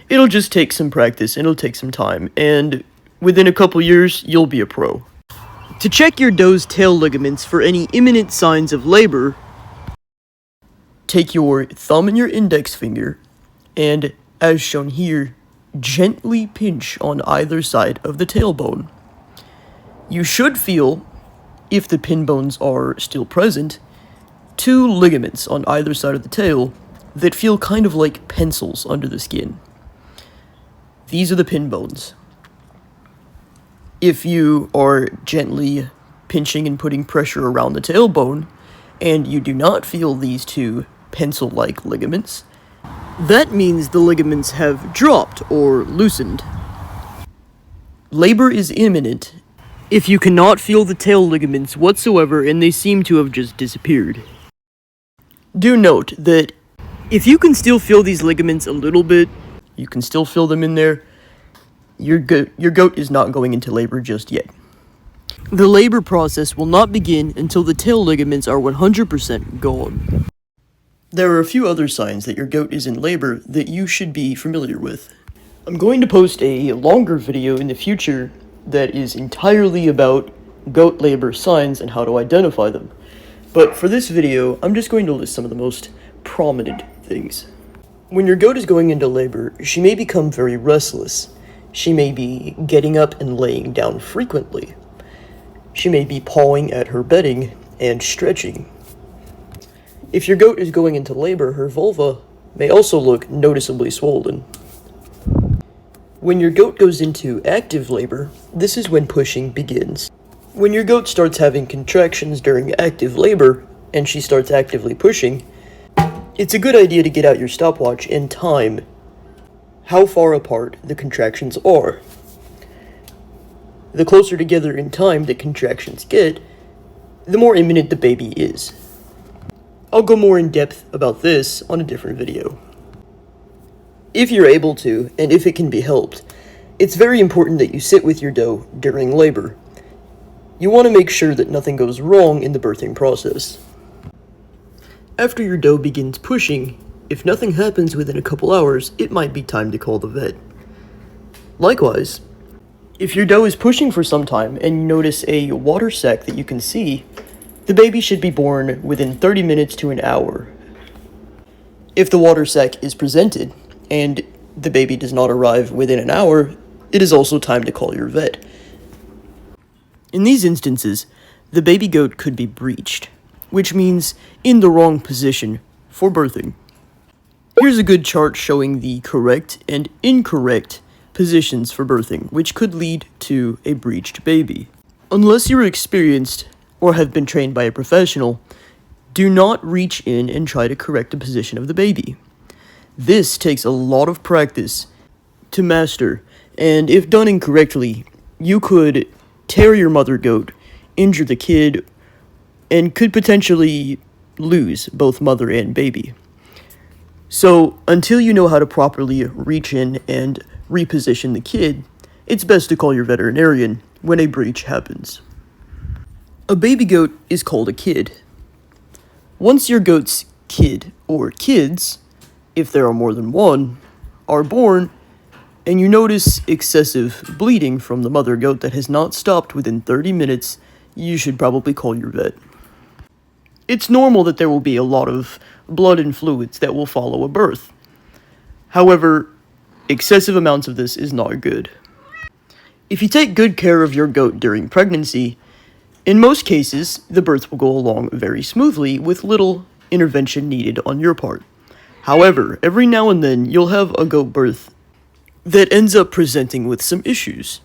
It'll just take some practice, it'll take some time, and within a couple years, you'll be a pro. To check your doe's tail ligaments for any imminent signs of labor, take your thumb and your index finger, and, as shown here, gently pinch on either side of the tailbone. You should feel, if the pin bones are still present, 2 ligaments on either side of the tail that feel kind of like pencils under the skin. These are the pin bones. If you are gently pinching and putting pressure around the tailbone, and you do not feel these 2 pencil-like ligaments, That means the ligaments have dropped or loosened. Labor is imminent if you cannot feel the tail ligaments whatsoever and they seem to have just disappeared. Do note that if you can still feel these ligaments a little bit, you can still feel them in there, your goat is not going into labor just yet. The labor process will not begin until the tail ligaments are 100% gone. There are a few other signs that your goat is in labor that you should be familiar with. I'm going to post a longer video in the future that is entirely about goat labor signs and how to identify them. But for this video, I'm just going to list some of the most prominent things. When your goat is going into labor, she may become very restless. She may be getting up and laying down frequently. She may be pawing at her bedding and stretching. If your goat is going into labor, her vulva may also look noticeably swollen. When your goat goes into active labor, this is when pushing begins. When your goat starts having contractions during active labor, and she starts actively pushing, it's a good idea to get out your stopwatch and time how far apart the contractions are. The closer together in time the contractions get, the more imminent the baby is. I'll go more in depth about this on a different video. If you're able to, and if it can be helped, it's very important that you sit with your doe during labor. You want to make sure that nothing goes wrong in the birthing process. After your doe begins pushing, if nothing happens within a couple hours, it might be time to call the vet. Likewise, if your doe is pushing for some time and you notice a water sac that you can see, the baby should be born within 30 minutes to an hour. If the water sac is presented and the baby does not arrive within an hour, it is also time to call your vet. In these instances, the baby goat could be breached, which means in the wrong position for birthing. Here's a good chart showing the correct and incorrect positions for birthing, which could lead to a breached baby. Unless you're experienced or have been trained by a professional, do not reach in and try to correct the position of the baby. This takes a lot of practice to master, and if done incorrectly, you could tear your mother goat, injure the kid, and could potentially lose both mother and baby. So, until you know how to properly reach in and reposition the kid, it's best to call your veterinarian when a breach happens. A baby goat is called a kid. Once your goat's kid or kids, if there are more than one, are born, and you notice excessive bleeding from the mother goat that has not stopped within 30 minutes, you should probably call your vet. It's normal that there will be a lot of blood and fluids that will follow a birth. However, excessive amounts of this is not good. If you take good care of your goat during pregnancy, in most cases, the birth will go along very smoothly with little intervention needed on your part. However, every now and then, you'll have a goat birth that ends up presenting with some issues.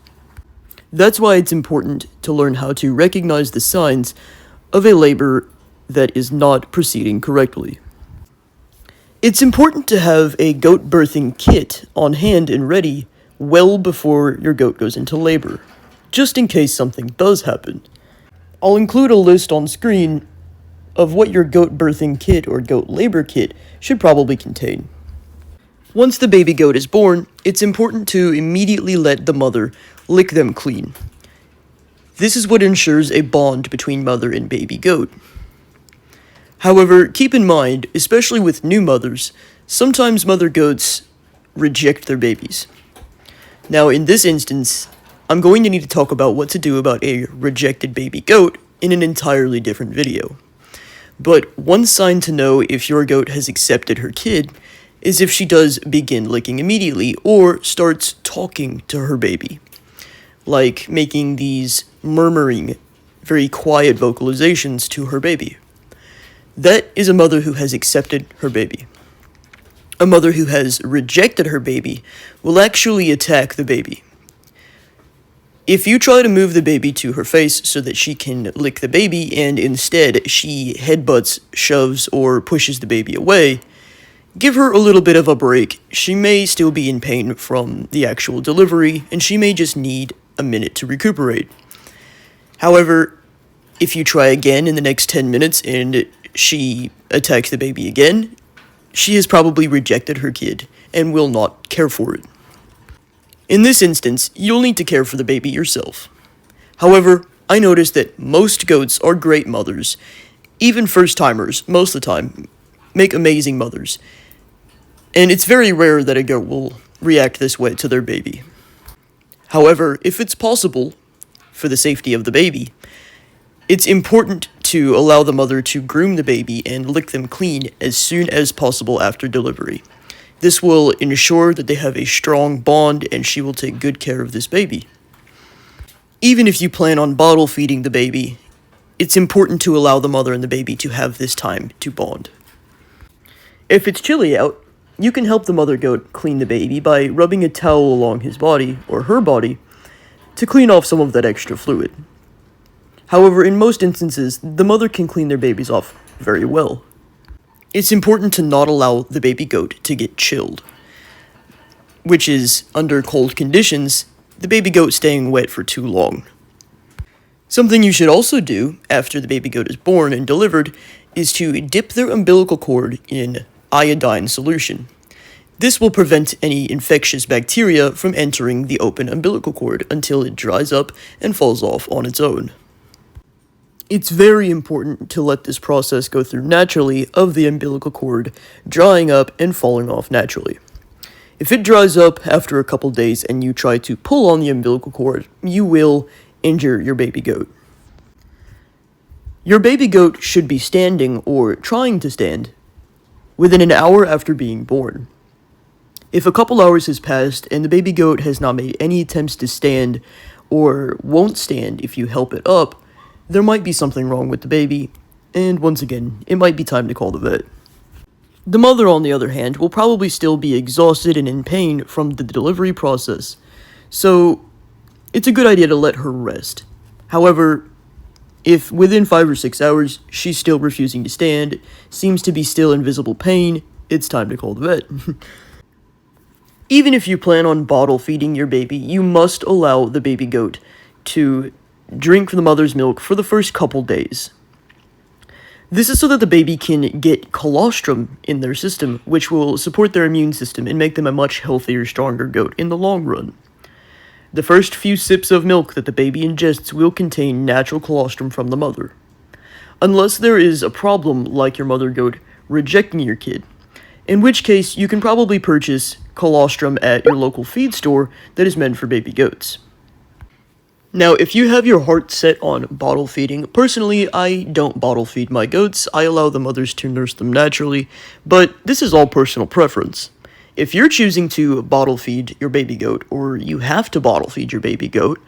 That's why it's important to learn how to recognize the signs of a labor that is not proceeding correctly. It's important to have a goat birthing kit on hand and ready well before your goat goes into labor, just in case something does happen. I'll include a list on screen of what your goat birthing kit or goat labor kit should probably contain. Once the baby goat is born, it's important to immediately let the mother lick them clean. This is what ensures a bond between mother and baby goat. However, keep in mind, especially with new mothers, sometimes mother goats reject their babies. Now, in this instance, I'm going to need to talk about what to do about a rejected baby goat in an entirely different video. But one sign to know if your goat has accepted her kid is if she does begin licking immediately or starts talking to her baby, like making these murmuring, very quiet vocalizations to her baby. That is a mother who has accepted her baby. A mother who has rejected her baby will actually attack the baby. If you try to move the baby to her face so that she can lick the baby and instead she headbutts, shoves, or pushes the baby away, Give her a little bit of a break. She may still be in pain from the actual delivery, and she may just need a minute to recuperate. However, if you try again in the next 10 minutes and she attacks the baby again, she has probably rejected her kid and will not care for it. In this instance, you'll need to care for the baby yourself. However, I noticed that most goats are great mothers. Even first-timers, most of the time, make amazing mothers. And it's very rare that a goat will react this way to their baby. However, if it's possible, for the safety of the baby, it's important to allow the mother to groom the baby and lick them clean as soon as possible after delivery. This will ensure that they have a strong bond and she will take good care of this baby. Even if you plan on bottle feeding the baby, it's important to allow the mother and the baby to have this time to bond. If it's chilly out, you can help the mother goat clean the baby by rubbing a towel along his body, or her body, to clean off some of that extra fluid. However, in most instances, the mother can clean their babies off very well. It's important to not allow the baby goat to get chilled, which is, under cold conditions, the baby goat staying wet for too long. Something you should also do after the baby goat is born and delivered is to dip their umbilical cord in iodine solution. This will prevent any infectious bacteria from entering the open umbilical cord until it dries up and falls off on its own. It's very important to let this process go through naturally of the umbilical cord drying up and falling off naturally. If it dries up after a couple days and you try to pull on the umbilical cord, you will injure your baby goat. Your baby goat should be standing or trying to stand within an hour after being born. If a couple hours has passed and the baby goat has not made any attempts to stand or won't stand if you help it up, there might be something wrong with the baby, and once again, it might be time to call the vet. The mother, on the other hand, will probably still be exhausted and in pain from the delivery process, so it's a good idea to let her rest. However, if within 5 or 6 hours she's still refusing to stand, seems to be still in visible pain, it's time to call the vet. Even if you plan on bottle feeding your baby, you must allow the baby goat to drink from the mother's milk for the first couple days. This is so that the baby can get colostrum in their system, which will support their immune system and make them a much healthier, stronger goat in the long run. The first few sips of milk that the baby ingests will contain natural colostrum from the mother. Unless there is a problem like your mother goat rejecting your kid, in which case you can probably purchase colostrum at your local feed store that is meant for baby goats. Now, if you have your heart set on bottle feeding, personally, I don't bottle feed my goats. I allow the mothers to nurse them naturally, but this is all personal preference. If you're choosing to bottle feed your baby goat, or you have to bottle feed your baby goat,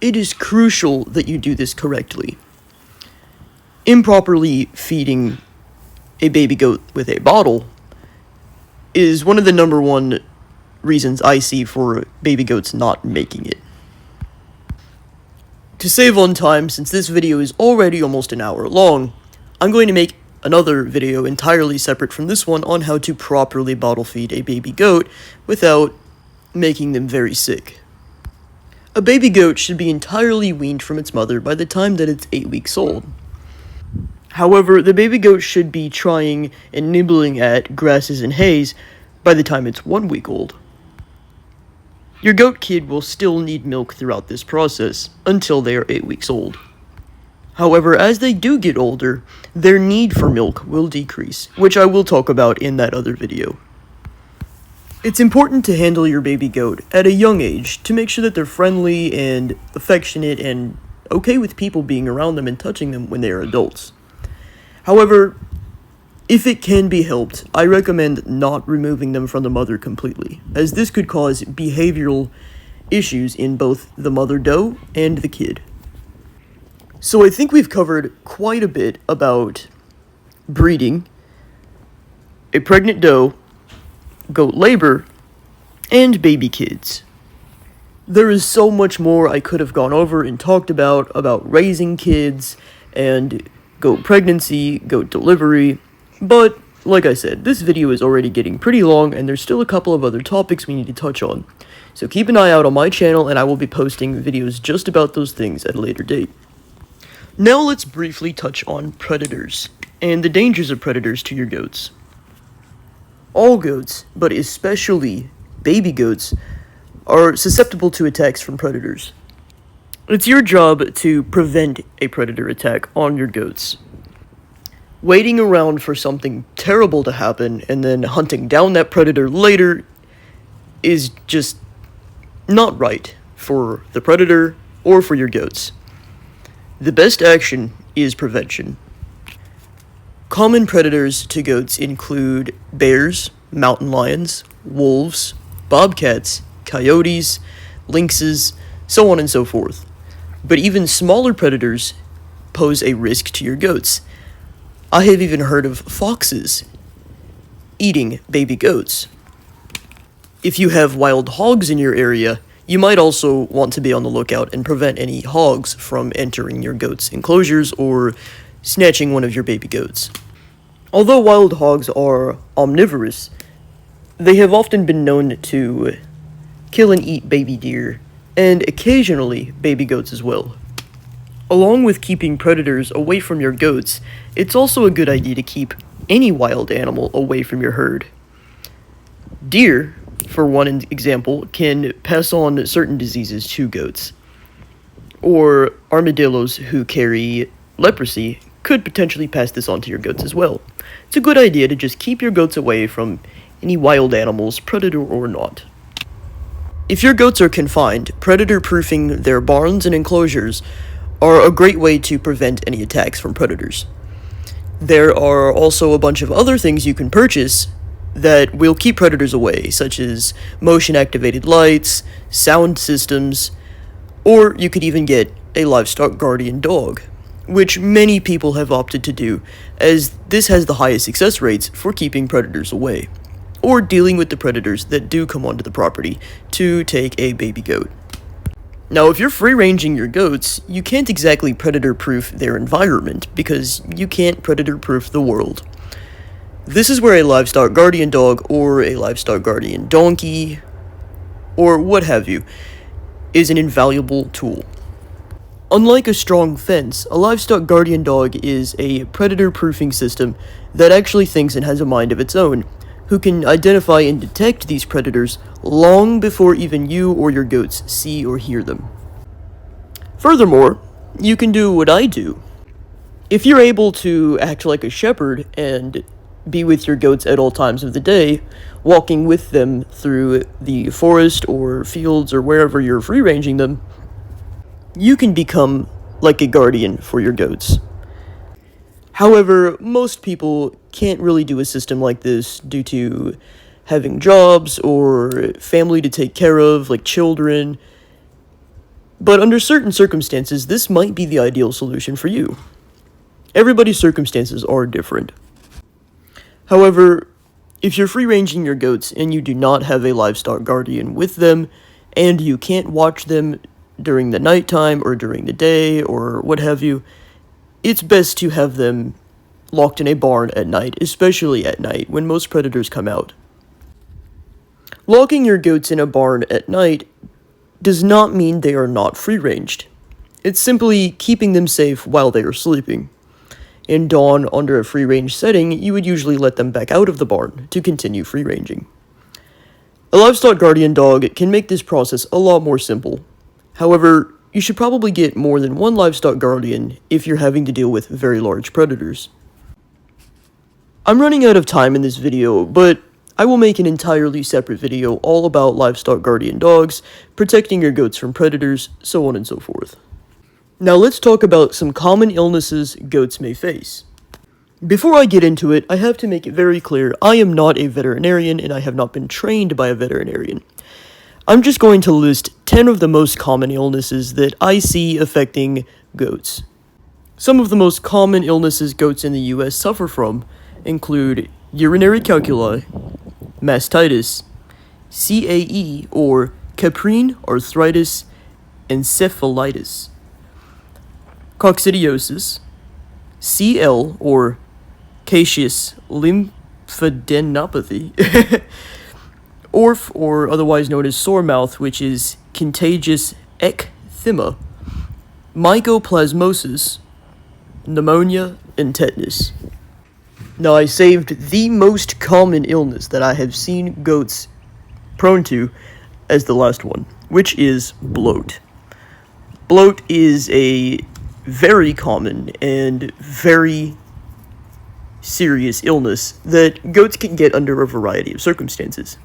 it is crucial that you do this correctly. Improperly feeding a baby goat with a bottle is one of the number one reasons I see for baby goats not making it. To save on time, since this video is already almost an hour long, I'm going to make another video entirely separate from this one on how to properly bottle feed a baby goat without making them very sick. A baby goat should be entirely weaned from its mother by the time that it's 8 weeks old. However, the baby goat should be trying and nibbling at grasses and hays by the time it's 1 week old. Your goat kid will still need milk throughout this process until they are 8 weeks old. However, as they do get older, their need for milk will decrease, which I will talk about in that other video. It's important to handle your baby goat at a young age to make sure that they're friendly and affectionate and okay with people being around them and touching them when they are adults. However, if it can be helped, I recommend not removing them from the mother completely, as this could cause behavioral issues in both the mother doe and the kid. So I think we've covered quite a bit about breeding, a pregnant doe, goat labor, and baby kids. There is so much more I could have gone over and talked about raising kids, and goat pregnancy, goat delivery, but like I said, this video is already getting pretty long, and there's still a couple of other topics we need to touch on. So keep an eye out on my channel, and I will be posting videos just about those things at a later date. Now let's briefly touch on predators, and the dangers of predators to your goats. All goats, but especially baby goats, are susceptible to attacks from predators. It's your job to prevent a predator attack on your goats. Waiting around for something terrible to happen and then hunting down that predator later is just not right for the predator or for your goats. The best action is prevention. Common predators to goats include bears, mountain lions, wolves, bobcats, coyotes, lynxes, so on and so forth. But even smaller predators pose a risk to your goats. I have even heard of foxes eating baby goats. If you have wild hogs in your area, you might also want to be on the lookout and prevent any hogs from entering your goats' enclosures or snatching one of your baby goats. Although wild hogs are omnivorous, they have often been known to kill and eat baby deer, and occasionally baby goats as well. Along with keeping predators away from your goats, it's also a good idea to keep any wild animal away from your herd. Deer, for one example, can pass on certain diseases to goats. Or armadillos who carry leprosy could potentially pass this on to your goats as well. It's a good idea to just keep your goats away from any wild animals, predator or not. If your goats are confined, predator-proofing their barns and enclosures are a great way to prevent any attacks from predators. There are also a bunch of other things you can purchase that will keep predators away, such as motion-activated lights, sound systems, or you could even get a livestock guardian dog, which many people have opted to do, as this has the highest success rates for keeping predators away, or dealing with the predators that do come onto the property to take a baby goat. Now, if you're free-ranging your goats, you can't exactly predator-proof their environment, because you can't predator-proof the world. This is where a livestock guardian dog, or a livestock guardian donkey, or what have you, is an invaluable tool. Unlike a strong fence, a livestock guardian dog is a predator-proofing system that actually thinks and has a mind of its own, who can identify and detect these predators long before even you or your goats see or hear them. Furthermore, you can do what I do. If you're able to act like a shepherd and be with your goats at all times of the day, walking with them through the forest or fields or wherever you're free-ranging them, you can become like a guardian for your goats. However, most people can't really do a system like this due to having jobs or family to take care of, like children. But under certain circumstances, this might be the ideal solution for you. Everybody's circumstances are different. However, if you're free-ranging your goats and you do not have a livestock guardian with them, and you can't watch them during the nighttime or during the day or what have you, it's best to have them locked in a barn at night, especially at night when most predators come out. Locking your goats in a barn at night does not mean they are not free-ranged. It's simply keeping them safe while they are sleeping. In dawn, under a free-range setting, you would usually let them back out of the barn to continue free-ranging. A livestock guardian dog can make this process a lot more simple. However, you should probably get more than one livestock guardian if you're having to deal with very large predators. I'm running out of time in this video, but I will make an entirely separate video all about livestock guardian dogs, protecting your goats from predators, so on and so forth. Now let's talk about some common illnesses goats may face. Before I get into it, I have to make it very clear I am not a veterinarian and I have not been trained by a veterinarian. I'm just going to list 10 of the most common illnesses that I see affecting goats. Some of the most common illnesses goats in the US suffer from include urinary calculi, mastitis, CAE or caprine arthritis encephalitis, coccidiosis, CL or caseous lymphadenopathy. Orf, or otherwise known as sore mouth, which is contagious ecthyma, mycoplasmosis, pneumonia, and tetanus. Now, I saved the most common illness that I have seen goats prone to as the last one, which is bloat. Bloat is a very common and very serious illness that goats can get under a variety of circumstances.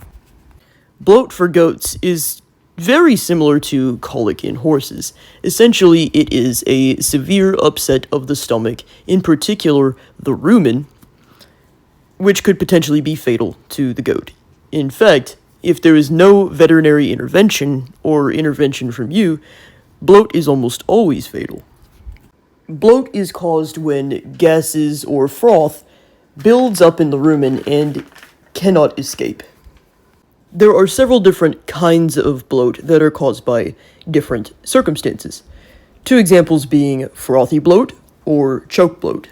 Bloat for goats is very similar to colic in horses. Essentially, it is a severe upset of the stomach, in particular the rumen, which could potentially be fatal to the goat. In fact, if there is no veterinary intervention or intervention from you, bloat is almost always fatal. Bloat is caused when gases or froth builds up in the rumen and cannot escape. There are several different kinds of bloat that are caused by different circumstances. Two examples being frothy bloat or choke bloat.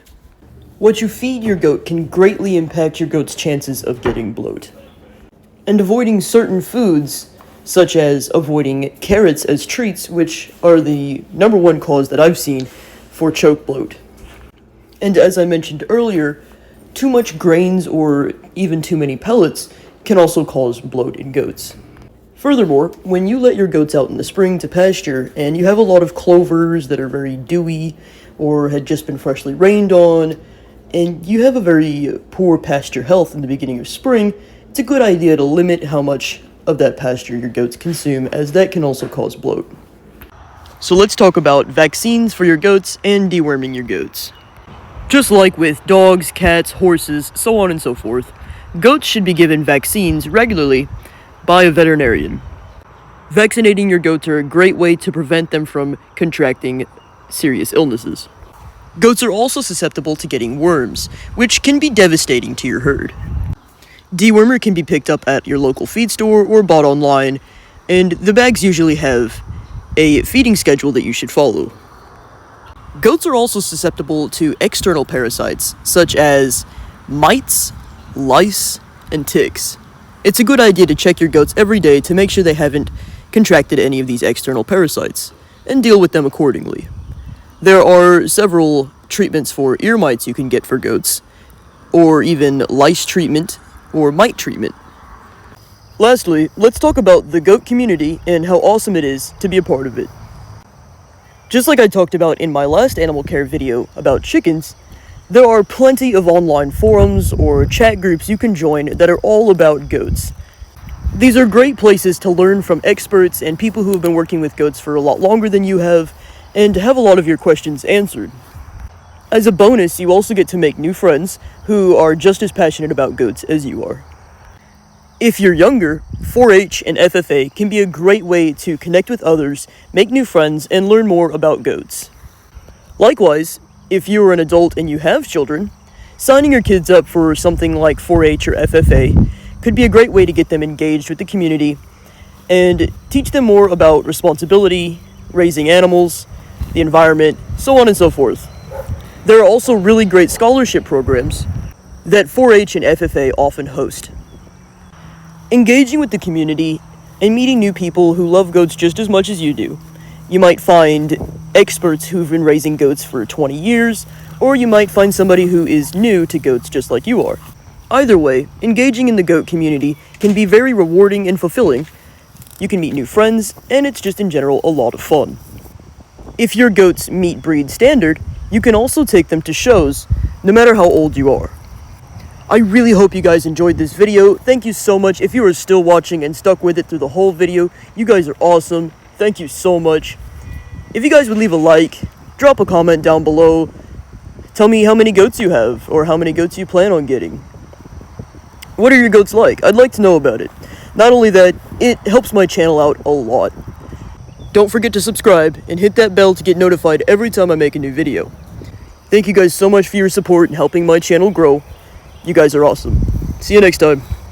What you feed your goat can greatly impact your goat's chances of getting bloat. And avoiding certain foods, such as avoiding carrots as treats, which are the number one cause that I've seen for choke bloat. And as I mentioned earlier, too much grains or even too many pellets can also cause bloat in goats. Furthermore, when you let your goats out in the spring to pasture and you have a lot of clovers that are very dewy or had just been freshly rained on, and you have a very poor pasture health in the beginning of spring, it's a good idea to limit how much of that pasture your goats consume, as that can also cause bloat. So let's talk about vaccines for your goats and deworming your goats. Just like with dogs, cats, horses, so on and so forth, goats should be given vaccines regularly by a veterinarian. Vaccinating your goats are a great way to prevent them from contracting serious illnesses. Goats are also susceptible to getting worms, which can be devastating to your herd. Dewormer can be picked up at your local feed store or bought online, and the bags usually have a feeding schedule that you should follow. Goats are also susceptible to external parasites, such as mites, lice, and ticks. It's a good idea to check your goats every day to make sure they haven't contracted any of these external parasites, and deal with them accordingly. There are several treatments for ear mites you can get for goats, or even lice treatment or mite treatment. Lastly, let's talk about the goat community and how awesome it is to be a part of it. Just like I talked about in my last animal care video about chickens, there are plenty of online forums or chat groups you can join that are all about goats. These are great places to learn from experts and people who have been working with goats for a lot longer than you have, and have a lot of your questions answered. As a bonus, you also get to make new friends who are just as passionate about goats as you are. If you're younger, 4-H and FFA can be a great way to connect with others, make new friends, and learn more about goats. Likewise, if you are an adult and you have children, signing your kids up for something like 4-H or FFA could be a great way to get them engaged with the community and teach them more about responsibility, raising animals, the environment, so on and so forth. There are also really great scholarship programs that 4-H and FFA often host. Engaging with the community and meeting new people who love goats just as much as you do. You might find experts who've been raising goats for 20 years, or you might find somebody who is new to goats just like you are. Either way, engaging in the goat community can be very rewarding and fulfilling. You can meet new friends, and it's just in general a lot of fun. If your goats meet breed standard, you can also take them to shows, no matter how old you are. I really hope you guys enjoyed this video. Thank you so much. If you are still watching and stuck with it through the whole video, you guys are awesome. Thank you so much. If you guys would leave a like, drop a comment down below, tell me how many goats you have, or how many goats you plan on getting. What are your goats like? I'd like to know about it. Not only that, it helps my channel out a lot. Don't forget to subscribe and hit that bell to get notified every time I make a new video. Thank you guys so much for your support and helping my channel grow. You guys are awesome. See you next time.